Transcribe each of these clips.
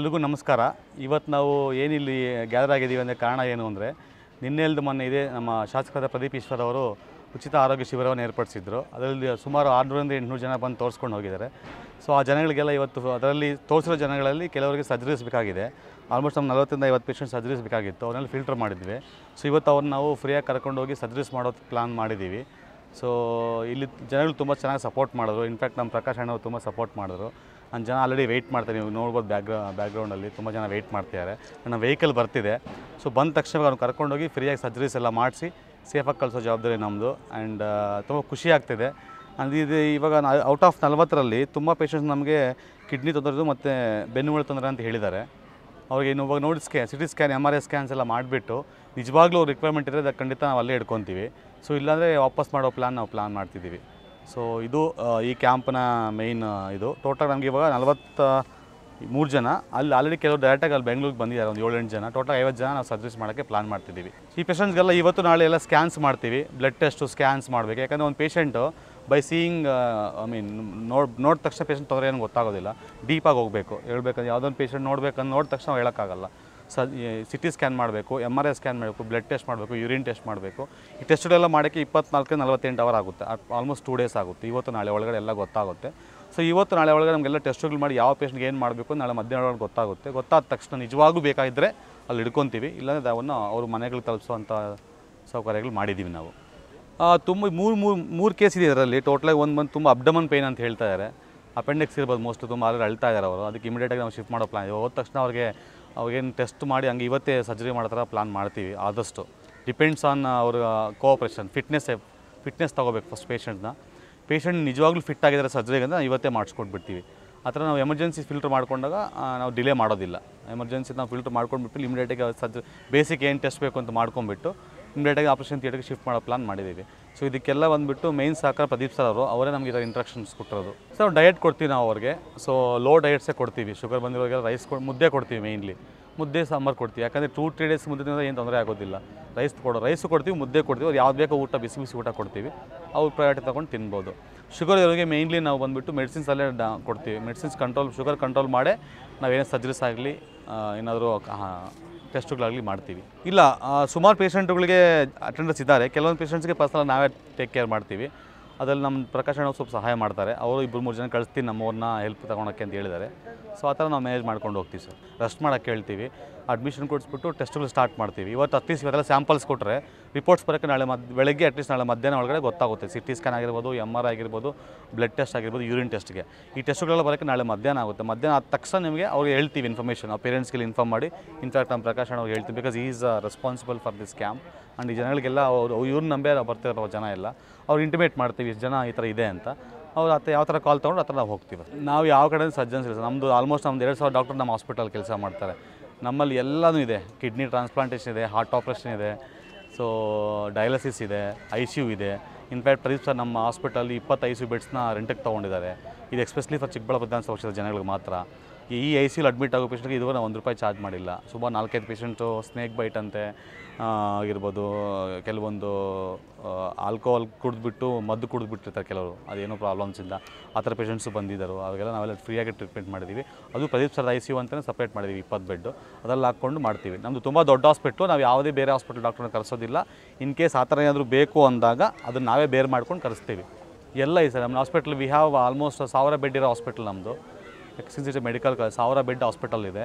ಎಲ್ರಿಗೂ ನಮಸ್ಕಾರ. ಇವತ್ತು ನಾವು ಏನಿಲ್ಲಿ ಗ್ಯಾದರ್ ಆಗಿದ್ದೀವಿ ಅಂದರೆ ಕಾರಣ ಏನು ಅಂದರೆ ನಿನ್ನೆಲ್ದು ಮೊನ್ನೆ ಇದೆ ನಮ್ಮ ಶಾಸಕರಾದ ಪ್ರದೀಪ್ ಈಶ್ವರ್ ಅವರು ಉಚಿತ ಆರೋಗ್ಯ ಶಿಬಿರವನ್ನು ಏರ್ಪಡಿಸಿದ್ರು. ಅದರಲ್ಲಿ ಸುಮಾರು 600-800 ಜನ ಬಂದು ತೋರಿಸ್ಕೊಂಡು ಹೋಗಿದ್ದಾರೆ. ಸೊ ಆ ಜನಗಳಿಗೆಲ್ಲ ಇವತ್ತು ಅದರಲ್ಲಿ ತೋರಿಸಿರೋ ಜನಗಳಲ್ಲಿ ಕೆಲವರಿಗೆ ಸರ್ಜರೀಸ್ ಬೇಕಾಗಿದೆ. ಆಲ್ಮೋಸ್ಟ್ ನಮ್ಮ 40-50 ಪೇಷಂಟ್ ಸರ್ಜರೀಸ್ ಬೇಕಾಗಿತ್ತು. ಅವನ್ನೆಲ್ಲ ಫಿಲ್ಟರ್ ಮಾಡಿದ್ವಿ. ಸೊ ಇವತ್ತು ಅವ್ರನ್ನ ನಾವು ಫ್ರೀಯಾಗಿ ಕರ್ಕೊಂಡು ಹೋಗಿ ಸರ್ಜರೀಸ್ ಮಾಡೋದು ಪ್ಲಾನ್ ಮಾಡಿದ್ದೀವಿ. ಸೊ ಇಲ್ಲಿ ಜನಗಳು ತುಂಬ ಚೆನ್ನಾಗಿ ಸಪೋರ್ಟ್ ಮಾಡಿದ್ರು. ಇನ್ಫ್ಯಾಕ್ಟ್ ನಮ್ಮ ಪ್ರಕಾಶ್ ಅಣ್ಣವರು ತುಂಬ ಸಪೋರ್ಟ್ ಮಾಡಿದ್ರು. ನಾನು ಜನ ಆಲ್ರೆಡಿ ವೆಯ್ಟ್ ಮಾಡ್ತಾರೆ, ನೀವು ನೋಡ್ಬೋದು ಬ್ಯಾಕ್ಗ್ರೌಂಡಲ್ಲಿ ತುಂಬ ಜನ ವೆಯ್ಟ್ ಮಾಡ್ತಿದ್ದಾರೆ. ನನ್ನ ವೆಹಿಕಲ್ ಬರ್ತಿದೆ. ಸೊ ಬಂದ ತಕ್ಷಣ ಅವ್ನು ಕರ್ಕೊಂಡೋಗಿ ಫ್ರೀಯಾಗಿ ಸರ್ಜರೀಸ್ ಎಲ್ಲ ಮಾಡಿಸಿ ಸೇಫಾಗಿ ಕಳಿಸೋ ಜವಾಬ್ದಾರಿ ನಮ್ಮದು. ಆ್ಯಂಡ್ ತುಂಬ ಖುಷಿ ಆಗ್ತಿದೆ. ಇದು ಇವಾಗ ಔಟ್ ಆಫ್ 40ರಲ್ಲಿ ತುಂಬ ಪೇಷಂಟ್ಸ್ ನಮಗೆ ಕಿಡ್ನಿ ತೊಂದರೆ ಮತ್ತು ಬೆನ್ನುಮೂಳೆ ತೊಂದರೆ ಅಂತ ಹೇಳಿದ್ದಾರೆ. ಅವ್ರಿಗೆ ಇವಾಗ ನೋಡಿ ಸಿಟಿ ಸ್ಕ್ಯಾನ್ MRI ಸ್ಕ್ಯಾನ್ಸ್ ಎಲ್ಲ ಮಾಡಿಬಿಟ್ಟು ನಿಜವಾಗ್ಲೂ ರಿಕ್ವೈರ್ಮೆಂಟ್ ಇದ್ದರೆ ಅದಕ್ಕೆ ಖಂಡಿತ ನಾವು ಅಲ್ಲೇ ಇಟ್ಕೊತೀವಿ. ಸೊ ಇಲ್ಲಾಂದರೆ ವಾಪಸ್ ಮಾಡೋ ನಾವು ಪ್ಲ್ಯಾನ್ ಮಾಡ್ತಿದ್ದೀವಿ. ಸೊ ಇದು ಈ ಕ್ಯಾಂಪ್ನ ಮೇಯ್ನ್ ಇದು. ಟೋಟಲ್ ನಮಗೆ ಇವಾಗ 43 ಜನ ಅಲ್ಲಿ ಆಲ್ರೆಡಿ ಕೆಲವರು ಡೈರೆಕ್ಟಾಗಿ ಅಲ್ಲಿ ಬೆಂಗಳೂರಿಗೆ ಬಂದಿದ್ದಾರೆ. ಒಂದು 7-8 ಜನ, ಟೋಟಲ್ 50 ಜನ ನಾವು ಸರ್ಜರೀಸ್ ಮಾಡೋಕ್ಕೆ ಪ್ಲಾನ್ ಮಾಡ್ತಿದ್ದೀವಿ. ಈ ಪೇಷಂಟ್ಸ್ಗೆಲ್ಲ ಇವತ್ತು ನಾಳೆ ಎಲ್ಲ ಸ್ಕ್ಯಾನ್ಸ್ ಮಾಡ್ತೀವಿ. ಬ್ಲಡ್ ಟೆಸ್ಟು ಸ್ಕ್ಯಾನ್ಸ್ ಮಾಡಬೇಕು. ಯಾಕಂದರೆ ಒಂದು ಪೇಷಂಟು ಬೈ ಸೀಯಿಂಗ್ ನೋಡಿದ ತಕ್ಷಣ ಪೇಷಂಟ್ ತೊಂದರೆ ಏನು ಗೊತ್ತಾಗೋದಿಲ್ಲ. ಡೀಪಾಗಿ ಹೋಗಬೇಕು. ಹೇಳ್ಬೇಕಂದ್ರೆ ಯಾವುದೊಂದು ಪೇಷಂಟ್ ನೋಡ್ಬೇಕಂದ್ರೆ ನೋಡಿದ ತಕ್ಷಣ ನಾವು ಹೇಳೋಕ್ಕಾಗಲ್ಲ. ಸಿಟಿ ಸ್ಕ್ಯಾನ್ ಮಾಡಬೇಕು, MRI ಸ್ಕ್ಯಾನ್ ಮಾಡಬೇಕು, ಬ್ಲಡ್ ಟೆಸ್ಟ್ ಮಾಡಬೇಕು, ಯೂರಿನ್ ಟೆಸ್ಟ್ ಮಾಡಬೇಕು. ಈ ಟೆಸ್ಟ್ಗಳೆಲ್ಲ ಮಾಡೋಕ್ಕೆ 24-48 ಅವರ್ ಆಗುತ್ತೆ. ಆಲ್ಮೋಸ್ಟ್ 2 ಡೇಸ್ ಆಗುತ್ತೆ. ಇವತ್ತು ನಾಳೆ ಒಳಗಡೆ ಎಲ್ಲ ಗೊತ್ತಾಗುತ್ತೆ. ಸೊ ಇವತ್ತು ನಾಳೆ ಒಳಗಡೆ ನಮಗೆಲ್ಲ ಟೆಸ್ಟ್ಗಳು ಮಾಡಿ ಯಾವ ಪೇಷಂಟ್ಗೆ ಏನು ಮಾಡಬೇಕು ನಾಳೆ ಮಧ್ಯಾಹ್ನ ಒಳಗಡೆ ಗೊತ್ತಾಗುತ್ತೆ. ಗೊತ್ತಾದ ತಕ್ಷಣ ನಿಜವಾಗೂ ಬೇಕಾಗಿದ್ದರೆ ಅಲ್ಲಿ ಹಿಡ್ಕೊತೀವಿ. ಇಲ್ಲಾಂದರೆ ಅವನ್ನು ಅವ್ರ ಮನೆಗಳಿಗೆ ತಲುಪಿಸುವಂಥ ಸೌಕರ್ಯಗಳು ಮಾಡಿದ್ದೀವಿ ನಾವು. ತುಂಬ ಮೂರು ಕೇಸ್ ಇದೆ ಇದರಲ್ಲಿ. ಟೋಟಲಾಗಿ ಒಂದು ಬಂದು ತುಂಬ ಅಬ್ಡಮನ್ ಪೇಯ್ನ್ ಅಂತ ಹೇಳ್ತಾ ಇದ್ದಾರೆ. ಅಪೆಂಡಿಕ್ಸ್ ಇರ್ಬೋದು ಮೋಸ್ಟ್ಲಿ. ತುಂಬ ಆಲ್ರೆಡಿ ಅಳ್ತಾ ಇದ್ದಾರೆ ಅವರು. ಅದಕ್ಕೆ ಇಮಿಡಿಯೇಟಾಗಿ ನಾವು ಶಿಫ್ಟ್ ಮಾಡೋ ಪ್ಲಾನ್. ಹೋದ ತಕ್ಷಣ ಅವ್ರಿಗೇನು ಟೆಸ್ಟ್ ಮಾಡಿ ಹಂಗೆ ಇವತ್ತೇ ಸರ್ಜರಿ ಮಾಡೋ ಥರ ಪ್ಲಾನ್ ಮಾಡ್ತೀವಿ. ಆದಷ್ಟು ಡಿಪೆಂಡ್ಸ್ ಆನ್ ಅವ್ರ ಕೋಆಪ್ರೇಷನ್. ಫಿಟ್ನೆಸ್ ತೊಗೋಬೇಕು ಫಸ್ಟ್ ಪೇಷಂಟ್ ನಿಜವಾಗ್ಲೂ ಫಿಟ್ ಆಗಿದ್ದಾರೆ ಸರ್ಜರಿಗೆ ಅಂದರೆ ಇವತ್ತೇ ಮಾಡಿಸ್ಕೊಟ್ಬಿಡ್ತೀವಿ. ಆ ಥರ ನಾವು ಎಮರ್ಜೆನ್ಸಿ ಫಿಲ್ಟರ್ ಮಾಡ್ಕೊಂಡಾಗ ನಾವು ಡಿಲೇ ಮಾಡೋದಿಲ್ಲ. ಎಮರ್ಜೆನ್ಸಿ ನಾವು ಫಿಲ್ಟರ್ ಮಾಡ್ಕೊಂಡ್ಬಿಟ್ಟು ಇಮಿಡಿಯೇಟಾಗಿ ಬೇಸಿಕ್ ಏನು ಟೆಸ್ಟ್ ಬೇಕು ಅಂತ ಮಾಡ್ಕೊಂಡ್ಬಿಟ್ಟು ಇಮಿಡಿಯೇಟಾಗಿ ಆಪರೇಷನ್ ಥಿಯೇಟರ್ಗೆ ಶಿಫ್ಟ್ ಮಾಡೋ ಪ್ಲಾನ್ ಮಾಡಿದ್ದೀವಿ. ಸೊ ಇದಕ್ಕೆಲ್ಲ ಬಂದುಬಿಟ್ಟು ಮೇನ್ ಸಹಕಾರ ಪ್ರದೀಪ್ ಸರ್ ಅವರು, ಅವರೇ ನಮಗೆ ಇದರ ಇಂಟ್ರಕ್ಷನ್ಸ್ ಕೊಟ್ಟಿರೋದು. ಸೊ ಡಯಟ್ ಕೊಡ್ತೀವಿ ನಾವು ಅವ್ರಿಗೆ. ಸೊ ಲೋ ಡಯಟ್ಸೇ ಕೊಡ್ತೀವಿ. ಶುಗರ್ ಬಂದಿರೋರಿಗೆ ಮುದ್ದೆ ಕೊಡ್ತೀವಿ. ಮೇಯ್ನ್ಲಿ ಮುದ್ದೆ ಸಾಂಬಾರು ಕೊಡ್ತೀವಿ. ಯಾಕಂದರೆ 2-3 ಡೇಸ್ ಮುದ್ದೆ ಏನು ತೊಂದರೆ ಆಗೋದಿಲ್ಲ. ರೈಸು ಕೊಡ್ತೀವಿ, ಮುದ್ದೆ ಕೊಡ್ತೀವಿ. ಅವ್ರು ಯಾವ್ದು ಬೇಕೋ ಊಟ ಬಿಸಿ ಊಟ ಕೊಡ್ತೀವಿ. ಅವ್ರು ಪ್ರಯಾರಿಟಿ ತೊಗೊಂಡು ತಿನ್ಬೋದು. ಶುಗರ್ ಇರೋರಿಗೆ ಮೇಯ್ನ್ಲಿ ನಾವು ಬಂದುಬಿಟ್ಟು ಮೆಡಿಸಿನ್ಸಲ್ಲೇ ಕೊಡ್ತೀವಿ. ಮೆಡಿಸಿನ್ಸ್ ಶುಗರ್ ಕಂಟ್ರೋಲ್ ಮಾಡೇ ನಾವೇನೇ ಸರ್ಜರೀಸ್ ಆಗಲಿ ಏನಾದರೂ ಟೆಸ್ಟ್ಗಳಾಗಲಿ ಮಾಡ್ತೀವಿ. ಇಲ್ಲ, ಸುಮಾರು ಪೇಷಂಟ್ಗಳಿಗೆ ಅಟೆಂಡರ್ಸ್ ಇದ್ದಾರೆ. ಕೆಲವೊಂದು ಪೇಷಂಟ್ಸ್ಗೆ ಪರ್ಸನಲ್ ನಾವೇ ಟೇಕ್ ಕೇರ್ ಮಾಡ್ತೀವಿ. ಅದರಲ್ಲಿ ನಮ್ಮ ಪ್ರಕಾಶ್ ಅಣ್ಣ ಸ್ವಲ್ಪ ಸಹಾಯ ಮಾಡ್ತಾರೆ. ಅವರು 2-3 ಜನ ಕಳಿಸ್ತೀನಿ ನಮ್ಮವ್ರನ್ನ ಹೆಲ್ಪ್ ತೊಗೊಳಕ್ಕೆ ಅಂತ ಹೇಳಿದ್ದಾರೆ. ಸೊ ಆ ಥರ ನಾವು ಮ್ಯಾನೇಜ್ ಮಾಡ್ಕೊಂಡು ಹೋಗ್ತೀವಿ ಸರ್. ರೆಸ್ಟ್ ಮಾಡೋಕ್ಕೆ ಹೇಳ್ತೀವಿ. ಅಡ್ಮಿಷನ್ ಕೊಡಿಸ್ಬಿಟ್ಟು ಟೆಸ್ಟ್ಗಳು ಸ್ಟಾರ್ಟ್ ಮಾಡ್ತೀವಿ. ಇವತ್ತು ಅಟ್ಲೀಸ್ಟ್ ಇವತ್ತೆಲ್ಲ ಸ್ಯಾಂಪಲ್ಸ್ ಕೊಟ್ಟರೆ ರಿಪೋರ್ಟ್ಸ್ ಬರೋಕ್ಕೆ ನಾಳೆ ಬೆಳಗ್ಗೆ ಅಟ್ಲೀಸ್ಟ್ ನಾಳೆ ಮಧ್ಯಾಹ್ನ ಒಳಗಡೆ ಗೊತ್ತಾಗುತ್ತೆ. ಸಿಟಿ ಸ್ಕ್ಯಾನ್ ಆಗಿರ್ಬೋದು, MRI ಆಗಿರ್ಬೋದು, ಬ್ಲಡ್ ಟೆಸ್ಟ್ ಆಗಿರ್ಬೋದು, ಯೂರಿನ್ ಟೆಸ್ಟ್ಗೆ. ಈ ಟೆಸ್ಟ್ಗಳೆಲ್ಲ ಬರೋಕ್ಕೆ ನಾಳೆ ಮಧ್ಯಾಹ್ನ ಆಗುತ್ತೆ. ಮಧ್ಯಾಹ್ನ ಆದ ತಕ್ಷಣ ನಿಮಗೆ ಅವ್ರಿಗೆ ಹೇಳ್ತೀವಿ ಇನ್ಫಾರ್ಮೇಷನ್. ಆ ಪೇರೆಂಟ್ಸ್ಗೆ ಇನ್ಫಾರ್ಮ್ ಮಾಡಿ ಇನ್ಫ್ಯಾಕ್ಟ್ ನಮ್ಮ ಪ್ರಕಾಶ್ ಅವ್ರಿಗೆ ಹೇಳ್ತೀವಿ. Because is responsible for this camp. And ಈ ಜನಗಳಿಗೆಲ್ಲ ಇವ್ರನ್ನ ನಂಬೇ ಬರ್ತಿರೋ ಜನ ಎಲ್ಲ ಅವ್ರು ಇಂಟಿಮೇಟ್ ಮಾಡ್ತೀವಿ ಇಷ್ಟು ಜನ ಈ ಥರ ಇದೆ ಅಂತ. ಅವ್ರು ಯಾವ ಥರ ಕಾಲ್ ತೊಗೊಂಡು ಆ ಥರ ನಾವು ಹೋಗ್ತೀವಿ. ನಾವು ಯಾವ ಕಡೆ ಸರ್ಜನ್ಸ್ ಇಲ್ಲ. ನಮ್ಮದು ಆಲ್ಮೋಸ್ಟ್ 2,000 ಡಾಕ್ಟರ್ ನಮ್ಮ ಹಾಸ್ಪಿಟಲ್ ಕೆಲಸ ಮಾಡ್ತಾರೆ. ನಮ್ಮಲ್ಲಿ ಎಲ್ಲನೂ ಇದೆ. ಕಿಡ್ನಿ ಟ್ರಾನ್ಸ್ಪ್ಲಾಂಟೇಷನ್ ಇದೆ, ಹಾರ್ಟ್ ಆಪ್ರೇಷನ್ ಇದೆ, ಸೊ ಡಯಾಲಿಸಿಸ್ ಇದೆ, ICU ಇದೆ. ಇನ್ಫ್ಯಾಕ್ಟ್ ಪ್ರದೀಪ್ ಸರ್ ನಮ್ಮ ಹಾಸ್ಪಿಟಲ್ 20 ICU ಬೆಡ್ಸ್ನ ರೆಂಟಿಗೆ ತೊಗೊಂಡಿದ್ದಾರೆ. ಇದು ಎಸ್ಪೆಷಲಿ ಫಾರ್ ಚಿಕ್ಕಬಳ್ಳಾಪುರ ವಿಧಾನಸಭಾ ಕ್ಷೇತ್ರದ ಜನಗಳಿಗೆ ಮಾತ್ರ. ಈ ICUಲಿ ಅಡ್ಮಿಟ್ ಆಗೋ ಪೇಷಂಟ್ಗೆ ಇದುವರೆಗೆ ₹1 ಚಾರ್ಜ್ ಮಾಡಿಲ್ಲ. ಸುಮಾರು 4-5 ಪೇಷಂಟು ಸ್ನೇಕ್ ಬೈಟ್ ಅಂತೆ ಆಗಿರ್ಬೋದು, ಕೆಲವೊಂದು ಆಲ್ಕೋಹಾಲ್ ಕುಡಿದ್ಬಿಟ್ಟು ಮದ್ದು ಕುಡಿದ್ಬಿಟ್ಟಿರ್ತಾರೆ ಕೆಲವರು, ಅದೇನೋ ಪ್ರಾಬ್ಲಮ್ಸಿಂದ ಆ ಥರ ಪೇಷಂಟ್ಸು ಬಂದಿದ್ದರು. ಅವಾಗೆಲ್ಲ ನಾವೆಲ್ಲ ಫ್ರೀಯಾಗಿ ಟ್ರೀಟ್ಮೆಂಟ್ ಮಾಡಿದ್ದೀವಿ. ಅದು ಪ್ರದೀಪ್ ಸರ್ ICU ಅಂತಲೇ ಸಪ್ರೇಟ್ ಮಾಡಿದ್ದೀವಿ. 20 ಬೆಡ್ಡು ಅದೆಲ್ಲ ಹಾಕ್ಕೊಂಡು ಮಾಡ್ತೀವಿ. ನಮ್ಮದು ತುಂಬ ದೊಡ್ಡ ಹಾಸ್ಪಿಟ್ಲು. ನಾವು ಯಾವುದೇ ಬೇರೆ ಹಾಸ್ಪಿಟಲ್ ಡಾಕ್ಟ್ರನ್ನ ಕರೆಸೋದಿಲ್ಲ. ಇನ್ ಕೇಸ್ ಆ ಥರ ಏನಾದರೂ ಬೇಕು ಅಂದಾಗ ಅದನ್ನು ನಾವೇ ಬೇರೆ ಮಾಡ್ಕೊಂಡು ಕರೆಸ್ತೀವಿ. ಎಲ್ಲ ಇದೆ ಸರ್ ನಮ್ಮ hospital. We have almost 1000 bed ಇರೋ ಹಾಸ್ಪಿಟಲ್ ನಮ್ಮದು. ಎಕ್ಸ್ಟೆನ್ಸಿವ್ ಮೆಡಿಕಲ್ 1000 ಬೆಡ್ ಹಾಸ್ಪಿಟಲ್ ಇದೆ.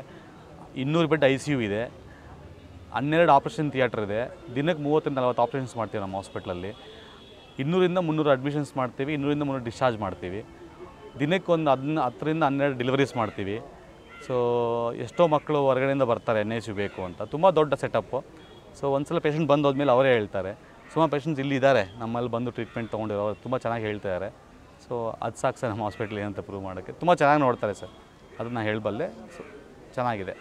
200 ಬೆಡ್ ICU ಇದೆ. 12 ಆಪ್ರೇಷನ್ ಥಿಯೇಟರ್ ಇದೆ. ದಿನಕ್ಕೆ 30-40 ಆಪ್ರೇಷನ್ಸ್ ಮಾಡ್ತೀವಿ ನಮ್ಮ ಹಾಸ್ಪಿಟ್ಲಲ್ಲಿ. 200-300 ಅಡ್ಮಿಷನ್ಸ್ ಮಾಡ್ತೀವಿ. 200-300 ಡಿಸ್ಚಾರ್ಜ್ ಮಾಡ್ತೀವಿ. ದಿನಕ್ಕೆ ಒಂದು 10-12 ಡೆಲಿವರೀಸ್ ಮಾಡ್ತೀವಿ. ಸೊ ಎಷ್ಟೋ ಮಕ್ಕಳು ಹೊರಗಡೆಯಿಂದ ಬರ್ತಾರೆ NICU ಬೇಕು ಅಂತ. ತುಂಬ ದೊಡ್ಡ ಸೆಟಪ್ಪು. ಸೊ ಒಂದ್ಸಲ ಪೇಷಂಟ್ ಬಂದು ಹೋದ್ಮೇಲೆ ಅವರೇ ಹೇಳ್ತಾರೆ. ಸುಮಾರು ಪೇಷಂಟ್ಸ್ ಇಲ್ಲಿ ಇದ್ದಾರೆ ನಮ್ಮಲ್ಲಿ ಬಂದು ಟ್ರೀಟ್ಮೆಂಟ್ ತೊಗೊಂಡಿರೋ, ತುಂಬ ಚೆನ್ನಾಗಿ ಹೇಳ್ತಿದ್ದಾರೆ. ಸೊ ಅದು ಸಾಕು ಸರ್ ನಮ್ಮ ಹಾಸ್ಪಿಟ್ಲ್ ಏನಂತ ಪ್ರೂವ್ ಮಾಡೋಕ್ಕೆ. ತುಂಬ ಚೆನ್ನಾಗಿ ನೋಡ್ತಾರೆ ಸರ್, ಅದನ್ನು ಹೇಳಬಲ್ಲೆ. ಸೊ ಚೆನ್ನಾಗಿದೆ.